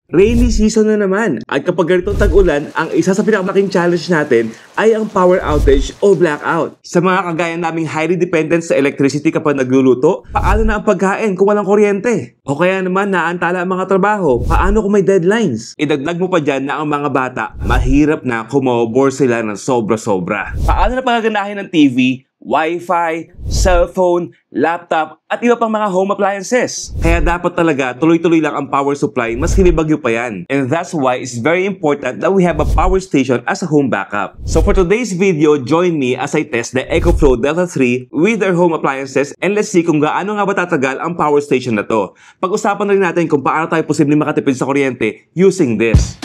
Rainy season na naman. At kapag ganitong tag-ulan, ang isa sa pinakamalaking challenge natin ay ang power outage o blackout. Sa mga kagaya naming highly dependent sa electricity kapag nagluluto, paano na ang pagkain kung walang kuryente? O kaya naman naantala ang mga trabaho, paano kung may deadlines? Idagdag mo pa dyan na ang mga bata, mahirap na kumobor sila ng sobra-sobra. Paano na pagaganahin ng TV, Wi-Fi, cellphone, laptop, at iba pang mga home appliances. Kaya dapat talaga tuloy-tuloy lang ang power supply maski may bagyo pa yan. And that's why it's very important that we have a power station as a home backup. So for today's video, join me as I test the EcoFlow Delta 3 with their home appliances and let's see kung gaano nga ba tatagal ang power station na to. Pag-usapan na rin natin kung paano tayo posibleng makatipid sa kuryente using this.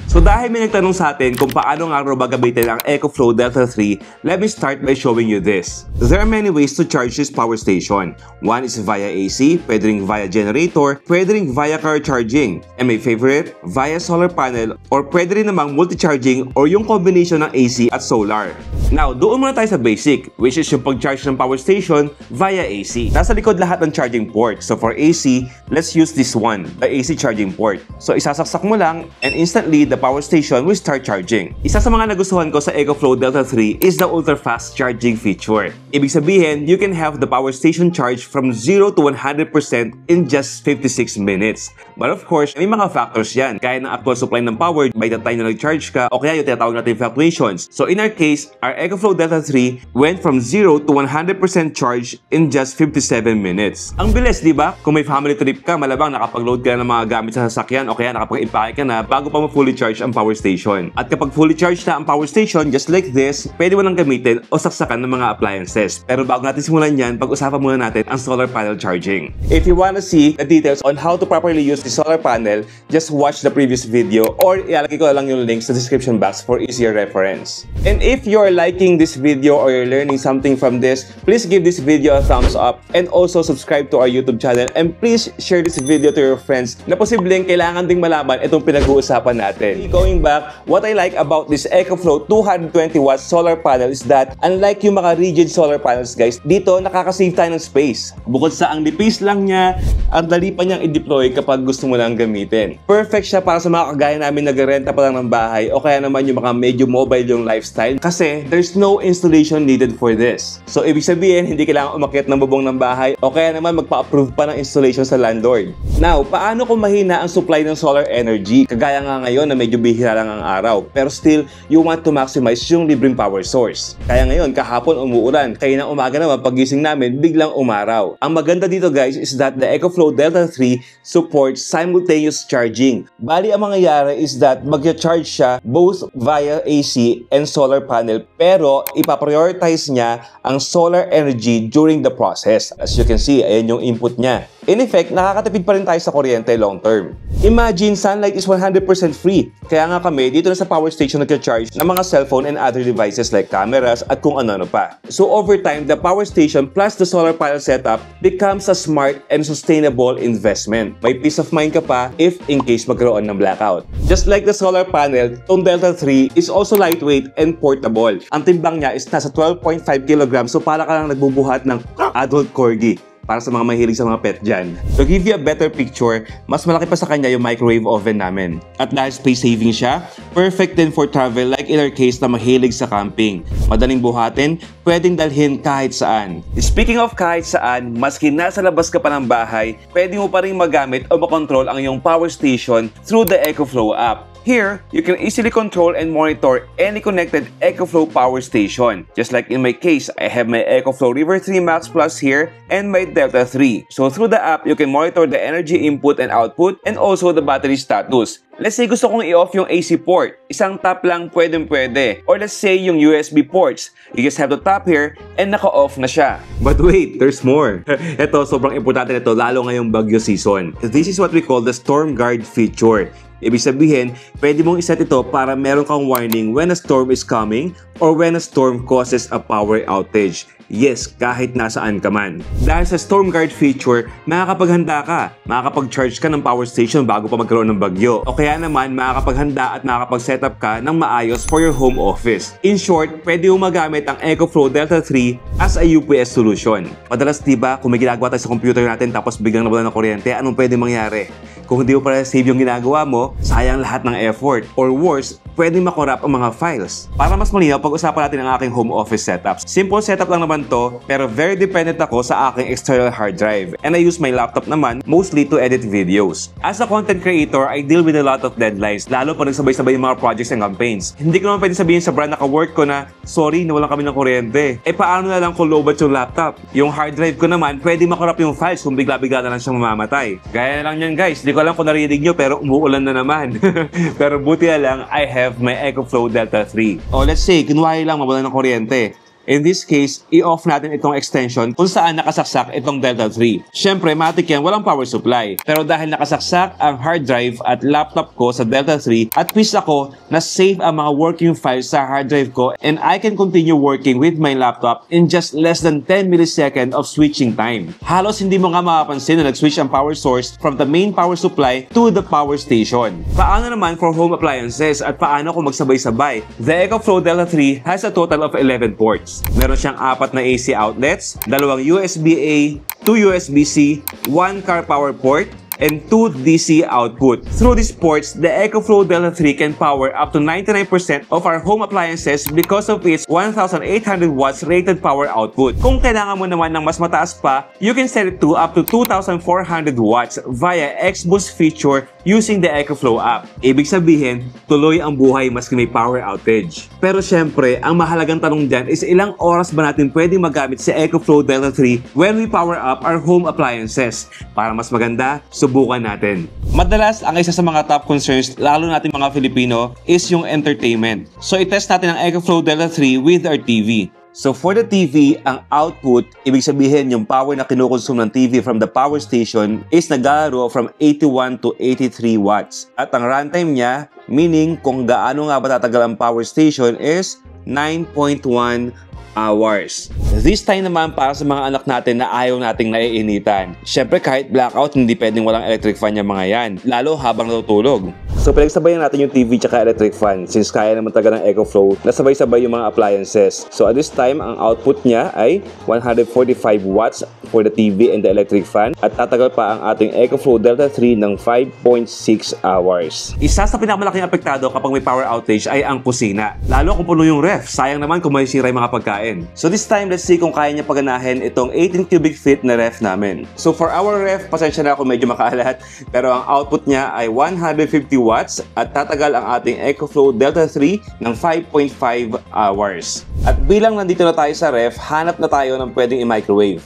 So dahil may nagtanong sa atin kung paano nga raw gagamitin ang EcoFlow Delta 3, let me start by showing you this. There are many ways to charge this power station. One is via AC, pwede rin via generator, pwede rin via car charging, and my favorite, via solar panel, or pwede rin namang multi-charging or yung combination ng AC at solar. Now, doon muna tayo sa basic, which is yung pag-charge ng power station via AC. Nasa likod lahat ng charging port. So for AC, let's use this one, the AC charging port. So isasaksak mo lang and instantly the power station will start charging. Isa sa mga nagustuhan ko sa EcoFlow Delta 3 is the ultra-fast charging feature. Ibig sabihin, you can have the power station charge from 0 to 100% in just 56 minutes. But of course, may mga factors yan. Gaya ng actual supply ng power by the time na nag-charge ka o kaya yung tinatawag natin fluctuations. So in our case, our EcoFlow Delta 3 went from 0 to 100% charge in just 57 minutes. Ang bilis, di ba? Kung may family trip ka, malabang nakapag-load ka ng mga gamit sa sasakyan o kaya nakapag-impake ka na bago pa ma-fully charge ang power station. At kapag fully charged na ang power station, just like this, pwede mo nang gamitin o saksakan ng mga appliances. Pero bago natin simulan yan, pag-usapan muna natin ang solar panel charging. If you wanna see the details on how to properly use the solar panel, just watch the previous video or ilalagay ko lang yung link sa description box for easier reference. And if you're liking this video or you're learning something from this, please give this video a thumbs up and also subscribe to our YouTube channel and please share this video to your friends na posibleng kailangan ding malaman itong pinag-uusapan natin. Going back, what I like about this EcoFlow 220 watt solar panel is that unlike yung mga rigid solar panels guys, dito nakakasave tayo ng space. Bukod sa ang nipis lang niya, ang dali pa niyang i-deploy kapag gusto mo lang gamitin. Perfect siya para sa mga kagaya namin nag-renta pa lang ng bahay o kaya naman yung mga medyo mobile yung lifestyle kasi there's no installation needed for this. So ibig sabihin, hindi kailangan umakyat ng bubong ng bahay o kaya naman magpa-approve pa ng installation sa landlord. Now, paano kung mahina ang supply ng solar energy? Kagaya nga ngayon na medyo bihira lang ang araw, pero still, you want to maximize yung libreng power source. Kaya ngayon, kahapon umuulan, kaya ng umaga naman pagising namin, biglang umaraw. Ang maganda dito guys is that the EcoFlow Delta 3 supports simultaneous charging. Bali, ang mangyayari is that magcha-charge siya both via AC and solar panel, pero ipaprioritize niya ang solar energy during the process. As you can see, ayan yung input niya. In effect, nakakatipid pa rin tayo sa kuryente long term. Imagine, sunlight is 100% free. Kaya nga kami, dito na sa power station nagcha-charge ng mga cellphone and other devices like cameras at kung ano-ano pa. So over time, the power station plus the solar panel setup becomes a smart and sustainable investment. May peace of mind ka pa if in case magkaroon ng blackout. Just like the solar panel, itong Delta 3 is also lightweight and portable. Ang timbang niya is nasa 12.5 kg, so para ka lang nagbubuhat ng adult corgi. Para sa mga mahilig sa mga pet dyan. To give you a better picture, mas malaki pa sa kanya yung microwave oven namin. At dahil space saving siya, perfect din for travel like in our case na mahilig sa camping. Madaling buhatin, pwedeng dalhin kahit saan. Speaking of kahit saan, maski nasa labas ka pa ng bahay, pwede mo pa rin magamit o makontrol ang iyong power station through the EcoFlow app. Here, you can easily control and monitor any connected EcoFlow power station. Just like in my case, I have my EcoFlow River 3 Max Plus here and my Delta 3. So through the app, you can monitor the energy input and output and also the battery status. Let's say gusto kong i-off yung AC port. Isang tap lang pwede. Or let's say yung USB ports. You just have to tap here and naka-off na siya. But wait, there's more. Ito, sobrang importante nito lalo ngayong bagyo season. This is what we call the Storm Guard feature. Ibig sabihin, pwede mong iset ito para meron kang warning when a storm is coming or when a storm causes a power outage. Yes, kahit nasaan ka man. Dahil sa Storm Guard feature, makakapaghanda ka. Makakapag-charge ka ng power station bago pa magkaroon ng bagyo. O kaya naman, makakapaghanda at makakapag-setup ka ng maayos for your home office. In short, pwede mo magamit ang EcoFlow Delta 3 as a UPS solution. Madalas diba, kung may ginagawa tayo sa computer natin tapos biglang nawalan ng kuryente, anong pwede mangyari? Kung hindi mo para save yung ginagawa mo, sayang lahat ng effort. Or worse, pwedeng makorrupt ang mga files. Para mas malinaw, pag-usapan natin ang aking home office setups. Simple setup lang naman to, pero very dependent ako sa aking external hard drive. And I use my laptop naman, mostly to edit videos. As a content creator, I deal with a lot of deadlines, lalo pag nagsabay-sabay yung mga projects and campaigns. Hindi ko naman pwede sabihin sa brand na ka-work ko na, sorry, nawalan kami ng kuryente. Paano na lang kung lowbat yung laptop? Yung hard drive ko naman, pwede makorrupt yung files kung bigla-bigla na lang siyang mamamatay. Gaya na lang yan guys, di ko alam kung narinig nyo pero umuulan na naman. Pero buti na lang, I have my EcoFlow Delta 3. O let's say, kunwari lang mawalan ng kuryente. In this case, i-off natin itong extension kung saan nakasaksak itong Delta 3. Siyempre, matik yan, walang power supply. Pero dahil nakasaksak ang hard drive at laptop ko sa Delta 3, at least ako na save ang mga working files sa hard drive ko and I can continue working with my laptop in just less than 10 milliseconds of switching time. Halos hindi mo nga makapansin na nag-switch ang power source from the main power supply to the power station. Paano naman for home appliances at paano kung magsabay-sabay? The EcoFlow Delta 3 has a total of 11 ports. Meron siyang 4 na AC outlets, 2 USB-A, 2 USB-C, 1 car power port, and 2 DC output. Through these ports, the EcoFlow Delta 3 can power up to 99% of our home appliances because of its 1,800 watts rated power output. Kung kailangan mo naman ng mas mataas pa, you can set it to up to 2,400 watts via XBoost feature using the EcoFlow app. Ibig sabihin, tuloy ang buhay maski may power outage. Pero syempre, ang mahalagang tanong dyan is ilang oras ba natin pwedeng magamit si EcoFlow Delta 3 when we power up our home appliances? Para mas maganda, subukan natin. Madalas, ang isa sa mga top concerns, lalo natin mga Filipino, is yung entertainment. So, itest natin ang EcoFlow Delta 3 with our TV. So, for the TV, ang output, ibig sabihin yung power na kinukonsume ng TV from the power station is naglalaro from 81 to 83 watts. At ang runtime niya, meaning kung gaano nga ba tatagal ang power station is 9.1 hours. This time naman para sa mga anak natin na ayaw nating naiinitan. Siyempre kahit blackout, hindi pwedeng walang electric fan yung mga yan, lalo habang natutulog. So pinagsabayan natin yung TV tsaka electric fan since kaya naman talaga ng EcoFlow na sabay-sabay yung mga appliances. So at this time, ang output niya ay 145 watts for the TV and the electric fan at tatagal pa ang ating EcoFlow Delta 3 ng 5.6 hours. Isa sa pinakamalaking apektado kapag may power outage ay ang kusina. Lalo kung puno yung ref, sayang naman kung may sira yung mga pagkain. So this time, let's see kung kaya niya paganahin itong 18 cubic feet na ref namin. So for our ref, pasensya na ako medyo makaalat, pero ang output niya ay 150 watts at tatagal ang ating EcoFlow Delta 3 ng 5.5 hours. At bilang nandito na tayo sa ref, hanap na tayo ng pwedeng i-microwave.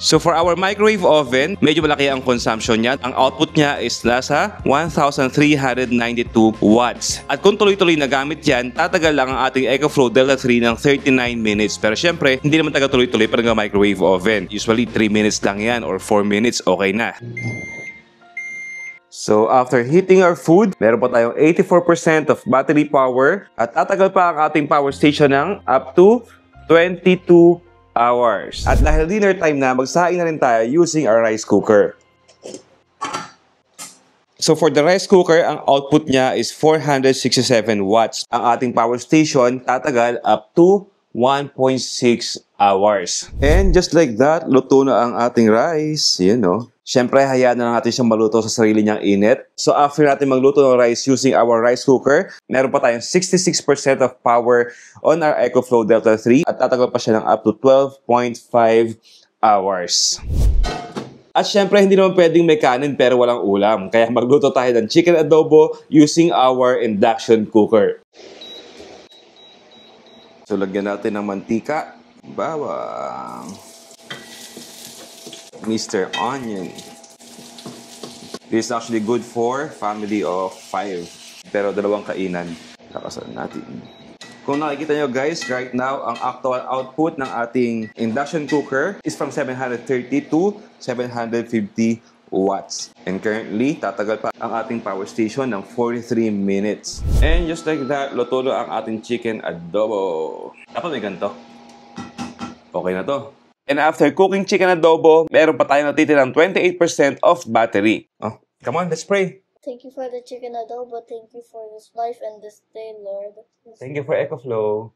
So for our microwave oven, medyo malaki ang consumption niya. Ang output niya is nasa 1,392 watts. At kung tuloy-tuloy na gamit yan, tatagal lang ang ating EcoFlow Delta 3 ng 39 minutes. Pero syempre, hindi naman taga tuloy-tuloy pa ng microwave oven. Usually 3 minutes lang yan or 4 minutes, okay na. So after heating our food, meron pa tayong 84% of battery power at tatagal pa ang ating power station ng up to 22 hours. At dahil dinner time na, magsaing na rin tayo using our rice cooker. So for the rice cooker, ang output niya is 467 watts. Ang ating power station tatagal up to 1.6 hours. And just like that, luto na ang ating rice. You know. Siyempre, hayaan na lang natin siyang maluto sa sarili niyang init. So after natin magluto ng rice using our rice cooker, meron pa tayong 66% of power on our EcoFlow Delta 3 at tatagal pa siya ng up to 12.5 hours. At syempre, hindi naman pwedeng may kanin pero walang ulam. Kaya magluto tayo ng chicken adobo using our induction cooker. So lagyan natin ng mantika, bawang, Mr. Onion. This is actually good for family of 5. Pero 2 kainan. Lakasan natin. Kung nakikita nyo guys, right now, ang actual output ng ating induction cooker is from 730 to 750 watts. And currently, tatagal pa ang ating power station ng 43 minutes. And just like that, luto na ang ating chicken adobo. Dapat may ganito. Okay na to. And after cooking chicken adobo, meron pa tayong natitirang 28% of battery. Oh, come on, let's pray. Thank you for the chicken adobo. Thank you for this life and this day, Lord. Thank you for EcoFlow.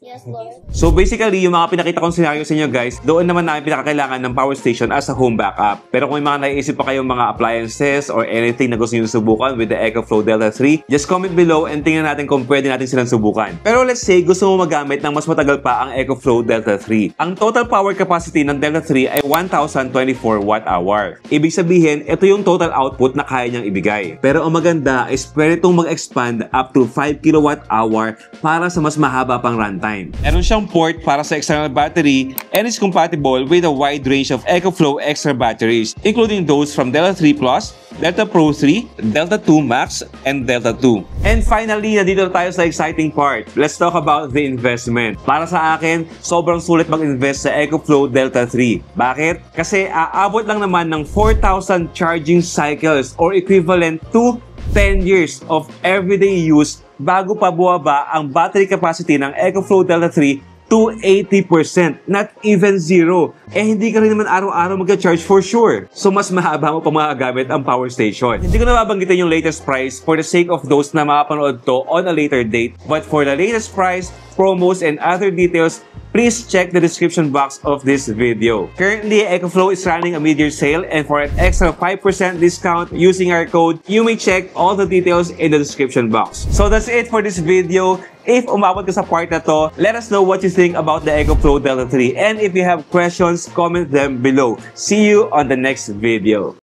Yes, Lord. So basically, yung mga pinakita kong scenario sa inyo guys, doon naman namin pinakakailangan ng power station as a home backup. Pero kung may mga naiisip pa kayong mga appliances or anything na gusto nyo subukan with the EcoFlow Delta 3, just comment below and tingnan natin kung pwede natin silang subukan. Pero let's say, gusto mo magamit ng mas matagal pa ang EcoFlow Delta 3. Ang total power capacity ng Delta 3 ay 1,024 watt-hour. Ibig sabihin, ito yung total output na kaya niyang ibigay. Pero ang maganda is pwede itong mag-expand up to 5 kWh para sa mas mahaba pang runtime. Meron siyang port para sa external battery and is compatible with a wide range of EcoFlow extra batteries, including those from Delta 3 Plus, Delta Pro 3, Delta 2 Max, and Delta 2. And finally, nandito tayo sa exciting part. Let's talk about the investment. Para sa akin, sobrang sulit mag-invest sa EcoFlow Delta 3. Bakit? Kasi aabot lang naman ng 4,000 charging cycles or equivalent to 10 years of everyday use bago pa buwaba ang battery capacity ng EcoFlow Delta 3 to 80%, not even zero. Eh hindi ka rin naman araw-araw mag-charge for sure. So mas mahaba mo pa magagamit ang power station. Hindi ko na babanggitin yung latest price for the sake of those na makapanood to on a later date. But for the latest price, promos, and other details, please check the description box of this video. Currently, EcoFlow is running a mid-year sale, and for an extra 5% discount using our code, you may check all the details in the description box. So that's it for this video. If umabot ka sa part na to, let us know what you think about the EcoFlow Delta 3. And if you have questions, comment them below. See you on the next video.